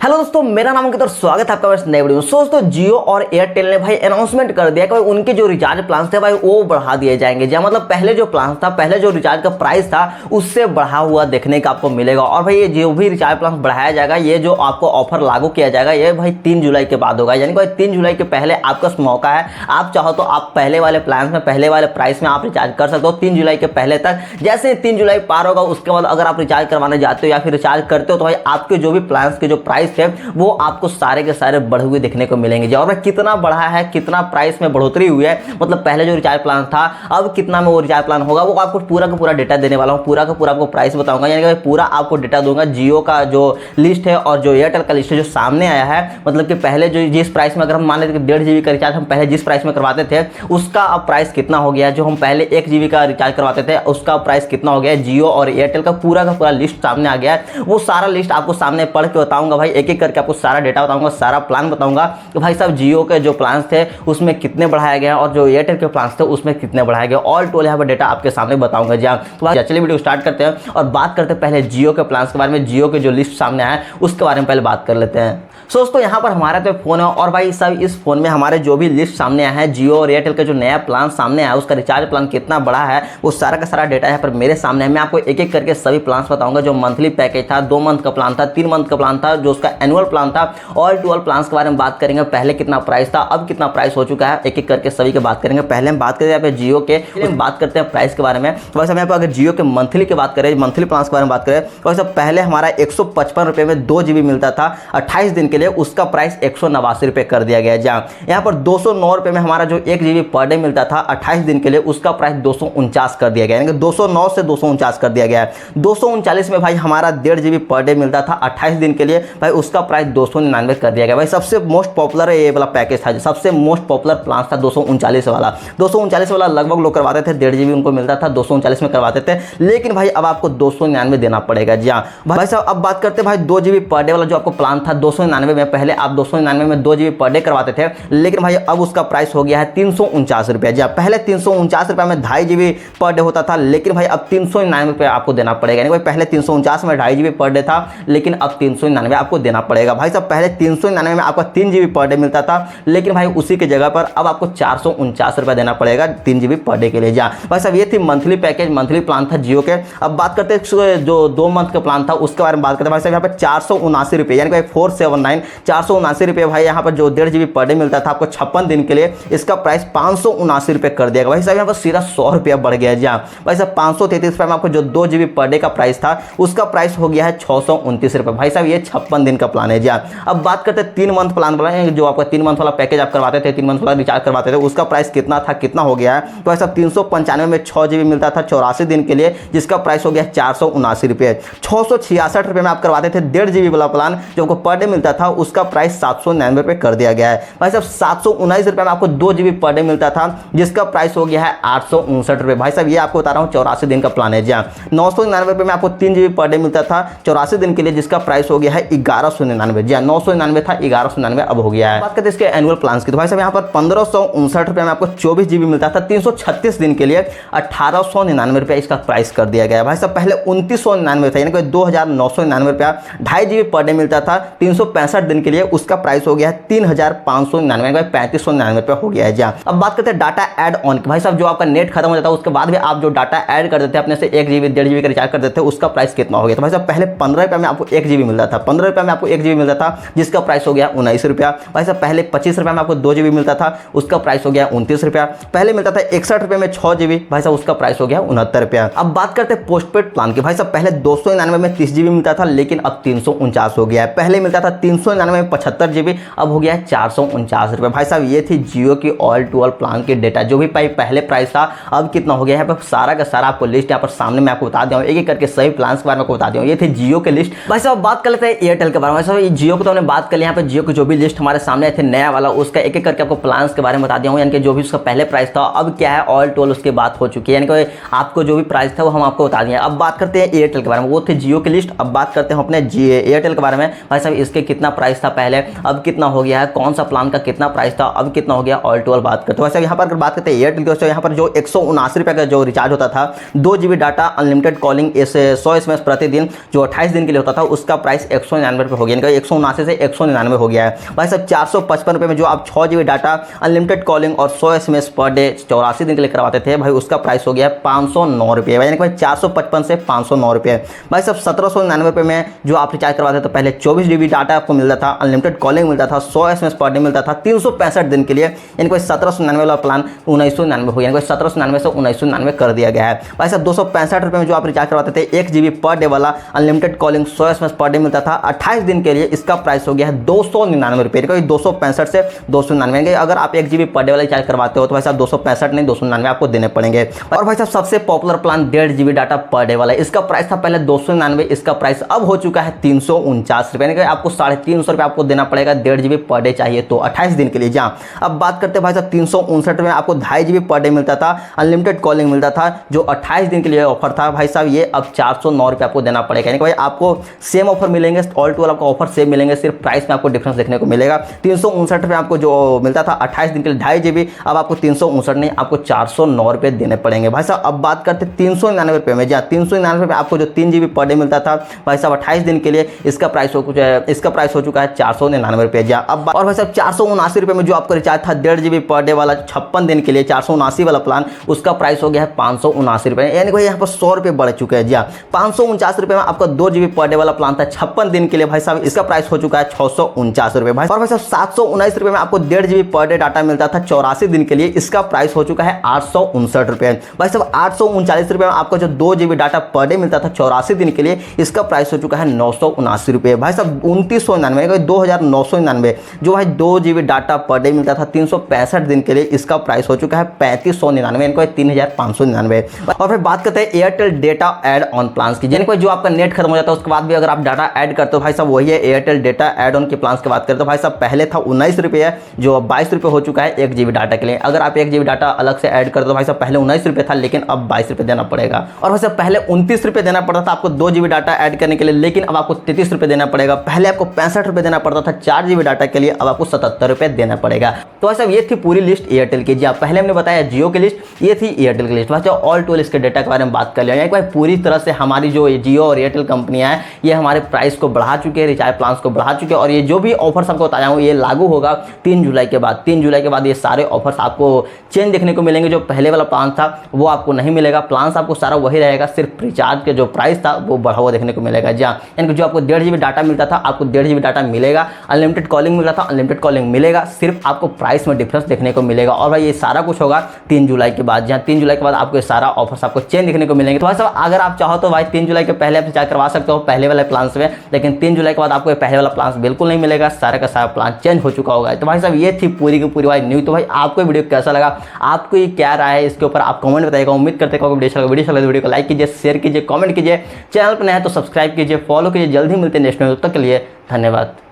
Hello दोस्तों, मेरा नाम अंकित और स्वागत है आपका इस नए वीडियो में। दोस्तों जियो और एयरटेल ने भाई अनाउंसमेंट कर दिया कि भाई उनके जो रिचार्ज प्लान थे भाई वो बढ़ा दिए जाएंगे। जहाँ मतलब पहले जो प्लान था, पहले जो रिचार्ज का प्राइस था उससे बढ़ा हुआ देखने का आपको मिलेगा। और भाई ये जो भी रिचार्ज प्लान बढ़ाया जाएगा, ये जो आपको ऑफर लागू किया जाएगा ये भाई 3 जुलाई के बाद होगा। यानी कि भाई 3 जुलाई के पहले आपका मौका है, आप चाहो तो आप पहले वाले प्लान में, पहले वाले प्राइस में आप रिचार्ज कर सकते हो 3 जुलाई के पहले तक। जैसे 3 जुलाई पार होगा उसके बाद अगर आप रिचार्ज करवाने जाते हो या फिर रिचार्ज करते हो तो भाई आपके जो भी प्लान के जो प्राइस थे वो आपको सारे के सारे बढ़े हुए देखने को मिलेंगे। और कितना बढ़ा है, कितना प्राइस में बढ़ोतरी हुई है, मतलब पहले जो रिचार्ज प्लान था अब कितना में वो रिचार्ज प्लान होगा, वो आपको पूरा का पूरा डेटा देने वाला हूँ। पूरा का पूरा आपको प्राइस बताऊंगा, यानी कि पूरा आपको डेटा दूंगा। जियो का जो लिस्ट है और जो एयरटेल का लिस्ट है जो सामने आया है, मतलब कि पहले जो जिस प्राइस में, अगर हम मान लेते हैं 1.5 GB का रिचार्ज हम पहले जिस प्राइस में करवाते थे उसका अब प्राइस कितना हो गया है। जो हम पहले 1 GB का रिचार्ज करवाते थे उसका प्राइस कितना हो गया है। जियो और एयरटेल का पूरा लिस्ट सामने आ गया है। वो सारा लिस्ट आपको सामने पढ़ के बताऊंगा भाई, एक एक करके आपको सारा डेटा बताऊंगा, सारा प्लान बताऊंगा कि भाई साहब जियो के जो प्लान थे उसमें कितने बढ़ाया गया और जो एयरटेल के प्लान थे उसमें कितने बढ़ाया गया। ऑल टोल यहाँ पर डेटा आपके सामने बताऊंगा। जी तो चलिए वीडियो स्टार्ट करते हैं और बात करते हैं पहले जियो के प्लान के बारे में। जियो के जो लिस्ट सामने आया है उसके बारे में पहले बात कर लेते हैं। दोस्तों यहाँ पर हमारा तो फोन है और भाई साहब इस फोन में हमारे जो भी लिस्ट सामने आया है, जियो और एयरटेल का जो नया प्लान सामने आया है उसका रिचार्ज प्लान कितना बड़ा है वो सारा का सारा डेटा यहाँ पर मेरे सामने है। मैं आपको एक एक करके सभी प्लान बताऊंगा। जो मंथली पैकेज था, 2 मंथ का प्लान था, 3 मंथ का प्लान था, जो उसका एनुअल प्लान था, ऑल टू ऑल प्लान के बारे में बात करेंगे। पहले कितना प्राइस था, अब कितना प्राइस हो चुका है, एक एक करके सभी की बात करेंगे। पहले हम बात करें जियो के, बात करते हैं प्राइस के बारे में। वैसे यहाँ पर अगर जियो के मंथली की बात करें, मंथली प्लान के बारे में बात करें, वैसे पहले हमारा 155 रुपये में 2 GB मिलता था 28 दिन के लिए, उसका प्राइस 189 रुपये कर दिया गया है। जहाँ यहाँ पर 209 रुपये में हमारा जो 1 GB पर डे मिलता था 28 दिन के लिए, उसका प्राइस 249 कर दिया गया है। यानी कि 209 से 249 कर दिया गया है। 239 में भाई हमारा 1.5 GB पर डे मिलता था 28 दिन के लिए, भाई उसका प्राइस 299 कर दिया गया। भाई सबसे मोस्ट पॉपुलर ये वाला पैकेज था, सबसे मोस्ट पॉपुलर प्लान था 239 वाला। 239 वाला लगभग लोग करवाते थे, 1.5 GB उनको मिलता था, 239 में करवाते थे। लेकिन भाई अब आपको 299 देना पड़ेगा। जी हाँ भाई साहब, अब बात करते हैं भाई 2 GB पर डे वाला जो आपको प्लान था 299 में। पहले आप 299 में 2 GB पर डे करवाते थे, लेकिन भाई अब उसका प्राइस हो गया है 349 रुपये। जी पहले 349 रुपये में 2.5 GB पर डे होता था, लेकिन भाई अब 399 रुपये आपको देना पड़ेगा। यानी भाई पहले 349 में 2.5 GB पर डे था, लेकिन अब 399 आपको देना पड़ेगा। भाई साहब पहले 399 में आपका 3 GB पर डे मिलता था, लेकिन भाई उसी की जगह पर अब आपको 449 रुपये देना पड़ेगा 3 GB पर डे के लिए। जा भाई साहब ये थी मंथली पैकेज, मंथली प्लान था जियो के। अब बात करते हैं जो 2 मंथ का प्लान था उसके बारे में बात करते हैं। भाई साहब यहाँ पर 479 रुपये, यानी भाई 479 479 रुपये। भाई यहाँ पर जो 1.5 GB पर डे मिलता था आपको 56 दिन के लिए, इसका प्राइस 579 रुपये कर दिया गया। भाई साहब यहाँ पर सीधा 100 रुपया बढ़ गया है। जी भाई साहब 533 रुपये में आपको जो 2 GB पर डे का प्राइस था उसका प्राइस हो गया है 629 रुपये। भाई साहब ये 56 दिन का प्लान है। जी अब बात करते हैं 3 मंथ प्लान वाला, जो आपका 3 मंथ वाला पैकेज आप करवाते थे, 3 मंथ वाला रिचार्ज करवाते थे, उसका प्राइस कितना था, कितना हो गया है। तो भाई साहब 395 में 6 GB मिलता था 84 दिन के लिए, जिसका प्राइस हो गया 479 रुपये। 666 रुपये में आप करवाते थे 1.5 GB वाला प्लान, जो आपको पर डे मिलता था उसका प्राइस 799 रुपये कर दिया गया है। भाई साहब 719 रुपये में आपको 2 GB पर डे मिलता था, जिसका प्राइस हो गया है 859 रुपये। भाई साहब ये आपको बता रहा हूँ 84 दिन का प्लान है। जी 999 रुपये में आपको 3 GB पर डे मिलता था 84 दिन के लिए, जिसका प्राइस हो गया है 1199। जी 999 था, 1199 अब हो गया है। बात करते हैं इसके एनुअल प्लान की, तो भाई साहब यहाँ पर 1559 रुपये में आपको 24 GB मिलता था 336 दिन के लिए, 1899 रुपये इसका प्राइस कर दिया गया है। भाई साहब पहले 2999 था, यानी कि 2999 रुपया 2.5 GB पर डे मिलता था 365 दिन के लिए, उसका प्राइस हो गया है 3599, 3599 रुपये हो गया है। जी अब बात करते हैं डाटा ऐड ऑन की। भाई साहब जो आपका नेट खत्म हो जाता है उसके बाद भी आप जो डाटा ऐड कर देते हैं अपने से 1 GB 1.5 GB का रिचार्ज कर देते हैं, उसका प्राइस कितना हो गया। तो भाई साहब पहले 15 रुपये में आपको 1 GB मिलता था, 15 रुपये में आपको 1 GB मिलता था, जिसका प्राइस हो गया 19 रुपया। भाई साहब पहले 25 रुपये में आपको 2 GB मिलता था, उसका प्राइस हो गया 29 रुपया। पहले मिलता था 61 रुपये में 6 GB, भाई साहब उसका प्राइस हो गया 69 रुपया। अब बात करते हैं पोस्टपेड प्लान की। भाई साहब पहले 299 में 30 GB मिलता था, लेकिन अब 349 हो गया है। पहले मिलता था 399 में 75 GB, अब हो गया है 449 रुपये। भाई साहब ये थी जियो की ऑल टू ऑल प्लान की डेटा, जो भी पहले प्राइस था अब कितना हो गया है। सारा का सारा आपको लिस्ट यहाँ पर सामने मैं आपको बता दिया हूँ, एक एक करके सही प्लान के बारे में आपको बता दिया हूँ। ये थी जियो के लिस्ट। भाई साहब बात कर लेते हैं एयरटेल के बारे में। भाई साहब जियो को तो हमने बात कर लिया, यहाँ पे जियो की जो भी लिस्ट हमारे सामने थे नया वाला, उसका एक एक करके आपको प्लान के बारे में बता दिया हूँ। यानी कि जो भी उसका पहले प्राइस था अब क्या है, ऑल टू ऑल उसकी बात हो चुकी है। यानी कि आपको जो भी प्राइस था वो हम आपको बता दिए। अब बात करते हैं एयरटेल के बारे में, वो थे जियो की लिस्ट। अब बात करते हैं अपने एयरटेल के बारे में। भाई साहब इसके कितना प्राइस था पहले, अब कितना हो गया है, कौन सा प्लान का कितना प्राइस था, अब कितना हो गया, ऑल टू ऑल बात करते हैं। वैसे यहाँ पर अगर बात करते हैं एयरटेल की, दोस्तों यहाँ पर जो 179 रुपये का जो रिचार्ज होता था 2 GB data unlimited calling 100 SMS प्रतिदिन जो 28 दिन के लिए होता था, उसका प्राइस 199 रुपये हो गया, यानी 179 से 199 हो गया है भाई साहब। 455 रुपये में जो आप 6 GB डाटा अनलिमिटेड कॉलिंग और 100 SMS पर डे 84 दिन के लिए करवाते थे भाई, उसका प्राइस हो गया है 509 रुपये, यानी कि भाई 455 से 509 रुपये भाई साहब। 1799 रुपये में जो आप रिचार्ज करवाते थे पहले 24 GB डाटा आपको मिलता था, अनलिमिटेड कॉलिंग मिलता था, 100 SMS पर डे मिलता था 365 दिन के लिए, यानी कि 1799 वाला प्लान 1999 हो गया, यानी 1799 से 1999 कर दिया गया है भाई साहब। 265 रुपये में जो आप रिचार्ज करवाते थे 1 GB पर डे वाला unlimited calling 100 SMS per day मिलता था 28 दिन के लिए, इसका प्राइस हो गया है 299 रुपये, यानी 265 से 299। अगर आप 1 GB पर डे वाला रिचार्ज करवाते हो तो भाई साहब 265 नहीं 299 आपको देने पड़ेंगे। और भाई साहब सबसे popular plan 1.5 GB data per day वाला, इसका प्राइस था पहले 299, इसका प्राइस अब हो चुका है 349 रुपये, यानी कि आपको 350 रुपये आपको देना पड़ेगा 1.5 GB पर डे चाहिए तो 28 दिन के लिए। जहाँ अब बात करते हैं भाई साहब 359 रुपये में आपको 2.5 GB पर डे मिलता था, अनलिमिटेड कॉलिंग मिलता था जो 28 दिन के लिए ऑफर था भाई साहब, ये अब 409 रुपये आपको देना पड़ेगा, यानी कि भाई आपको सेम ऑफर मिलेंगे, ऑल टू ऑल आपको ऑफर सेम मिलेंगे, सिर्फ प्राइस में आपको डिफरेंस देखने को मिलेगा। 359 रुपये आपको जो मिलता था 28 दिन के लिए 2.5 GB, अब आपको 359 नहीं आपको 409 रुपये देने पड़ेंगे भाई साहब। अब बात करते 399 रुपये में, जहाँ 399 रुपये में आपको जो 3 GB पर डे मिलता था भाई साहब 28 दिन के लिए, इसका प्राइस हो चुका है 499 रुपये। जहाँ अब और भाई साहब 479 रुपये में जो आपका रिचार्ज था 1.5 GB पर डे वाला 56 दिन के लिए 479 वाला प्लान, उसका प्राइस हो गया है 579 रुपये, यानी कि यहाँ पर 100 रुपये बढ़ चुके हैं। जी हाँ, 549 रुपये में आपका 2 GB पर डे वाला प्लान था 56 दिन के लिए भाई साहब, इसका प्राइस हो चुका है 649 रुपये भाई। और भाई साहब 719 रुपये में आपको 1.5 GB पर डे डाटा मिलता था 84 दिन के लिए, इसका प्राइस हो चुका है 859 रुपये भाई साहब। 839 रुपये में आपको जो 2 GB डाटा पर डे मिलता था 84 दिन के लिए, इसका प्राइस हो चुका है 979 रुपये भाई साहब। 2999 2999 जो भाई 2 GB डाटा पर डे मिलता था 365 दिन के लिए, इसका प्राइस हो चुका है 3599, इनको 3599। और फिर बात करते हैं Airtel data add on plans की, यानी कि जो आपका नेट खत्म हो जाता है उसके बाद भी अगर आप डाटा ऐड करते हो भाई साहब, वही है एयरटेल डेटा ऐड ऑन के प्लान्स की बात करते हो भाई साहब। पहले था 19 रुपये जो अब 22 रुपये हो चुका है 1 GB डाटा के लिए। अगर आप 1 GB डाटा अलग से ऐड करते हो भाई साहब, पहले 19 रुपये था लेकिन अब 22 रुपये देना पड़ेगा। और भाई साहब पहले 29 रुपये देना पड़ता था आपको 2 GB डाटा ऐड करने के लिए, लेकिन अब आपको 33 रुपये देना पड़ेगा। पहले आपको 65 रुपये देना पड़ता था 4 GB डाटा के लिए, अब आपको 77 रुपये देना पड़ेगा। तो भाई साहब ये थी पूरी लिस्ट एयरटेल की। जी पहले हमने बताया जियो की लिस्ट, ये थी एयरटेल की लिस्ट। भाई साहब ऑल टू इसके डेटा के बारे में बात कर लिया, यानी कि पूरी तरह से हमारी जो जियो और एयरटेल कंपनियां हैं ये हमारे प्राइस को बढ़ा चुके हैं, रिचार्ज प्लान्स को बढ़ा चुके हैं, और ये जो भी ऑफर्स आपको बताया हूँ ये लागू होगा 3 जुलाई के बाद। 3 जुलाई के बाद ये सारे ऑफर्स आपको चेंज देखने को मिलेंगे। जो पहले वाला प्लान था वो आपको नहीं मिलेगा, प्लान्स आपको सारा वही रहेगा, सिर्फ रिचार्ज के जो प्राइस था वो बढ़ा हुआ देखने को मिलेगा। जहाँ यानी कि जो आपको 1.5 GB डाटा मिलता था आपको 1.5 GB डाटा मिलेगा, अनलिमिटेड कॉलिंग मिल रहा था अनलिमिटेड कॉलिंग मिलेगा, सिर्फ आपको प्राइस में डिफरेंस देखने को मिलेगा। और भाई ये सारा कुछ होगा 3 जुलाई के बाद, जहाँ 3 जुलाई के बाद आपको ये सारा ऑफर्स आपको चेंज देखने को मिलेंगे। तो भाई साहब अगर आप चाहो तो भाई 3 जुलाई के पहले आप रिचार्ज करवा सकते हो पहले वाले प्लान में, लेकिन 3 जुलाई के बाद आपको पहले वाला प्लान बिल्कुल नहीं मिलेगा, सारा का सारा प्लान चेंज हो चुका होगा। तो भाई साहब ये थी पूरी की पूरी भाई न्यूज़। तो भाई आपको वीडियो कैसा लगा, आपको ये क्या राय है इसके ऊपर आप कमेंट बताइएगा। उम्मीद करते हैं वीडियो को लाइक कीजिए, शेयर कीजिए, कमेंट कीजिए, चैनल पर नया है तो सब्सक्राइब कीजिए, फॉलो कीजिए। जल्दी मिलते हैं नेक्स्ट वीडियो, तब तक के लिए धन्यवाद।